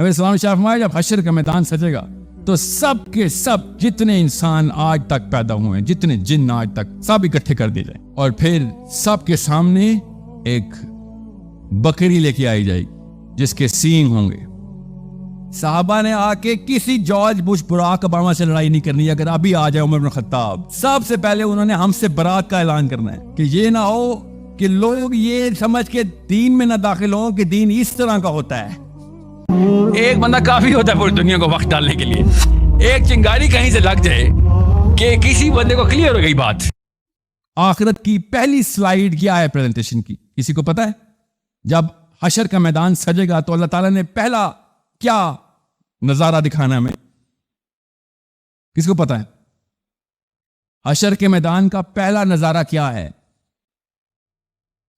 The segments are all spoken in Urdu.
نبی السلام نے فرمایا جب حشر کا میدان سجے گا تو سب کے سب جتنے انسان آج تک پیدا ہوئے ہیں، جتنے جن آج تک، سب اکٹھے کر دیے جائیں، اور پھر سب کے سامنے ایک بکری لے کے آئی جائے گی جس کے سینگ ہوں گے۔ صحابہ نے آ کے کسی جارج بش براک اوباما سے لڑائی نہیں کرنی، اگر ابھی آ جائے عمر بن خطاب، سب سے پہلے انہوں نے ہم سے برات کا اعلان کرنا ہے کہ یہ نہ ہو کہ لوگ یہ سمجھ کے دین میں نہ داخل ہوں کہ دین اس طرح کا ہوتا ہے۔ ایک بندہ کافی ہوتا ہے پوری دنیا کو وقت ڈالنے کے لیے، ایک چنگاری کہیں سے لگ جائے کہ کسی بندے کو کلیئر ہو گئی بات۔ آخرت کی پہلی سلائیڈ کیا ہے پریزنٹیشن کی، کسی کو پتا ہے؟ جب حشر کا میدان سجے گا تو اللہ تعالیٰ نے پہلا کیا نظارہ دکھانا ہمیں، کس کو پتا ہے؟ حشر کے میدان کا پہلا نظارہ کیا ہے؟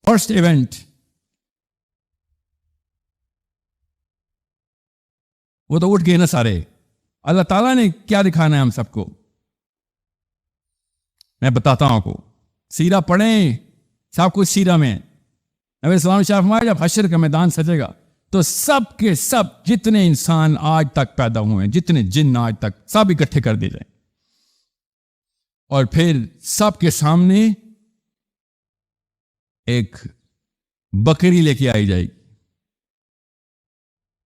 فرسٹ ایونٹ، وہ تو اٹھ گئے نا سارے۔ اللہ تعالیٰ نے کیا دکھانا ہے ہم سب کو؟ میں بتاتا ہوں آپ کو، سیرہ پڑھیں، سب کچھ سیرہ میں۔ نبی السلام نے فرمایا جب حشر کا میدان سجے گا تو سب کے سب جتنے انسان آج تک پیدا ہوئے ہیں، جتنے جن آج تک، سب اکٹھے کر دیے جائیں، اور پھر سب کے سامنے ایک بکری لے کے آئی جائے گی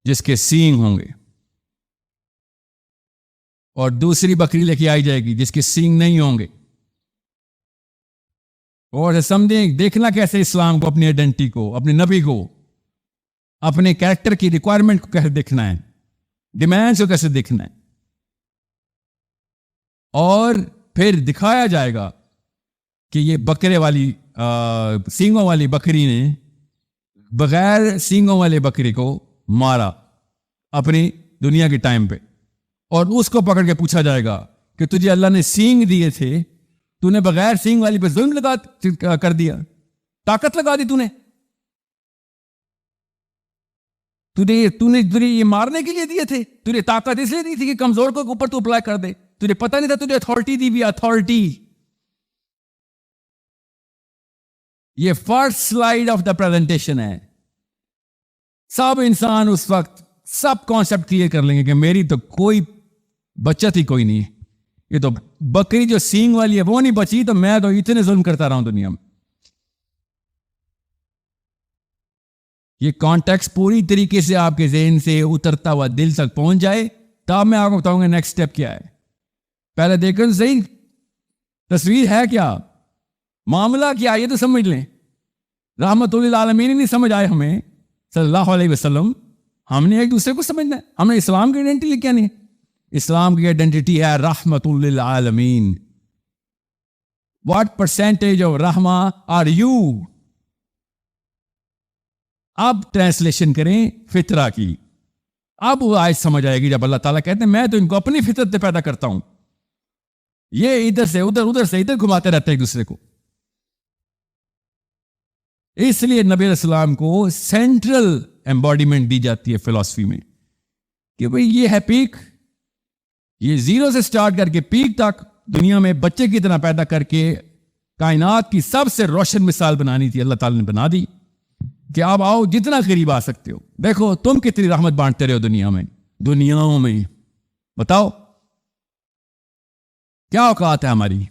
جس کے سینگ ہوں گے، اور دوسری بکری لے کے آئی جائے گی جس کے سینگ نہیں ہوں گے۔ اور سمجھیں، دیکھنا کیسے اسلام کو، اپنی آئیڈینٹی کو، اپنے نبی کو، اپنے کیریکٹر کی ریکوائرمنٹ کو کیسے دیکھنا ہے، ڈیمانڈز کو کیسے دیکھنا ہے، اور پھر دکھایا جائے گا کہ یہ بکرے والی سینگوں والی بکری نے بغیر سینگوں والے بکری کو مارا اپنی دنیا کے ٹائم پہ، اور اس کو پکڑ کے پوچھا جائے گا کہ تجھے اللہ نے سینگ دیے تھے، تو نے بغیر سینگ والی پہ ظلم کر دیا، طاقت لگا دی تجھے یہ مارنے کے لیے دیے تھے، تجھے طاقت اس لیے دی تھی کہ کمزور کو اوپر تو اپلائی کر دے، تجھے پتہ نہیں تھا تجھے اتھارٹی دی بھی، اتھارٹی۔ یہ first slide of the presentation ہے۔ سب انسان اس وقت سب کانسیپٹ کلیئر کر لیں گے کہ میری تو کوئی بچت ہی کوئی نہیں ہے، یہ تو بکری جو سینگ والی ہے وہ نہیں بچی، تو میں تو اتنے ظلم کرتا رہا ہوں دنیا میں۔ یہ کانٹیکس پوری طریقے سے آپ کے ذہن سے اترتا ہوا دل تک پہنچ جائے، تب میں آپ کو بتاؤں گا نیکسٹ اسٹیپ کیا ہے۔ پہلے دیکھیں صحیح تصویر ہے کیا، معاملہ کیا، یہ تو سمجھ لیں۔ رحمت للعالمین نہیں سمجھ آئے ہمیں صلی اللہ علیہ وسلم، ہم نے ایک دوسرے کو سمجھنا ہے۔ ہم نے اسلام کی آئیڈینٹی لکھ کیا نہیں، اسلام کی آئیڈینٹی ہے رحمت للعالمین۔ واٹ پرسینٹیج آف رحمہ آر یو؟ اب ٹرانسلیشن کریں فطرہ کی، اب وہ آیت سمجھ آئے گی جب اللہ تعالیٰ کہتے ہیں میں تو ان کو اپنی فطرت سے پیدا کرتا ہوں، یہ ادھر سے ادھر، ادھر سے ادھر گھماتے رہتے ہیں ایک دوسرے کو۔ اس لیے نبی علیہ السلام کو سینٹرل ایمباڈیمنٹ دی جاتی ہے فلسفی میں کہ بھئی یہ ہے پیک، یہ زیرو سے سٹارٹ کر کے پیک تک دنیا میں بچے کی طرح پیدا کر کے کائنات کی سب سے روشن مثال بنانی تھی، اللہ تعالیٰ نے بنا دی کہ آپ آؤ جتنا قریب آ سکتے ہو، دیکھو تم کتنی رحمت بانٹتے رہے ہو دنیاؤں میں، بتاؤ کیا اوقات ہے ہماری۔